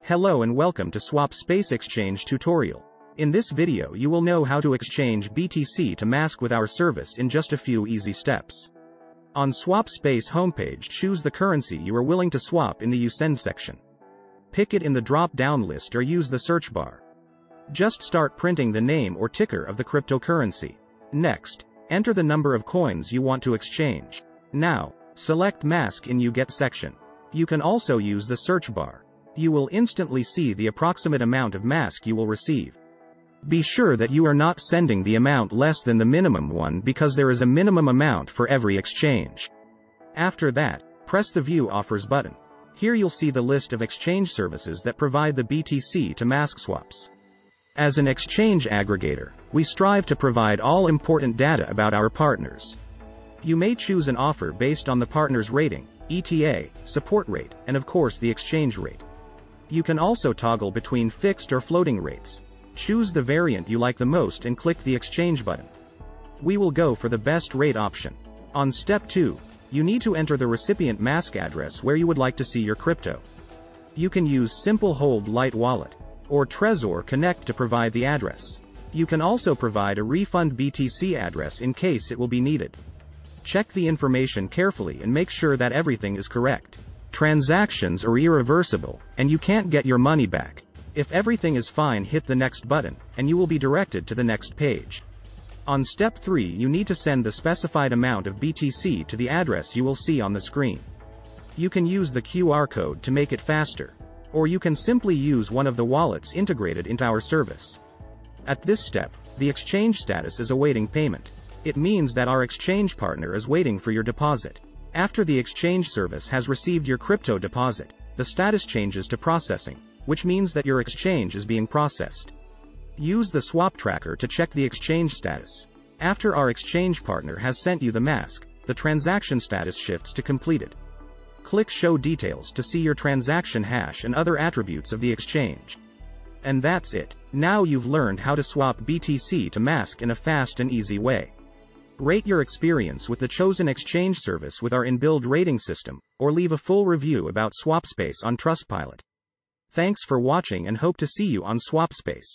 Hello and welcome to SwapSpace exchange tutorial. In this video you will know how to exchange BTC to mask with our service in just a few easy steps. On SwapSpace homepage, choose the currency you are willing to swap in the You Send section. Pick it in the drop-down list or use the search bar. Just start printing the name or ticker of the cryptocurrency. Next, enter the number of coins you want to exchange. Now, select Mask in You Get section. You can also use the search bar. You will instantly see the approximate amount of mask you will receive. Be sure that you are not sending the amount less than the minimum one because there is a minimum amount for every exchange. After that, press the View Offers button. Here you'll see the list of exchange services that provide the BTC to mask swaps. As an exchange aggregator, we strive to provide all important data about our partners. You may choose an offer based on the partner's rating, ETA, support rate, and of course the exchange rate. You can also toggle between fixed or floating rates. Choose the variant you like the most and click the exchange button. We will go for the best rate option. On step 2, you need to enter the recipient mask address where you would like to see your crypto. You can use Simple Hold Light Wallet or Trezor Connect to provide the address. You can also provide a refund BTC address in case it will be needed. Check the information carefully and make sure that everything is correct. Transactions are irreversible, and you can't get your money back. If everything is fine, hit the next button, and you will be directed to the next page. On step 3, you need to send the specified amount of BTC to the address you will see on the screen. You can use the QR code to make it faster, or you can simply use one of the wallets integrated into our service. At this step, the exchange status is awaiting payment. It means that our exchange partner is waiting for your deposit. After the exchange service has received your crypto deposit, the status changes to processing, which means that your exchange is being processed. Use the swap tracker to check the exchange status. After our exchange partner has sent you the mask, the transaction status shifts to completed. Click Show Details to see your transaction hash and other attributes of the exchange. And that's it. Now you've learned how to swap BTC to mask in a fast and easy way. Rate your experience with the chosen exchange service with our inbuilt rating system, or leave a full review about SwapSpace on Trustpilot. Thanks for watching and hope to see you on SwapSpace.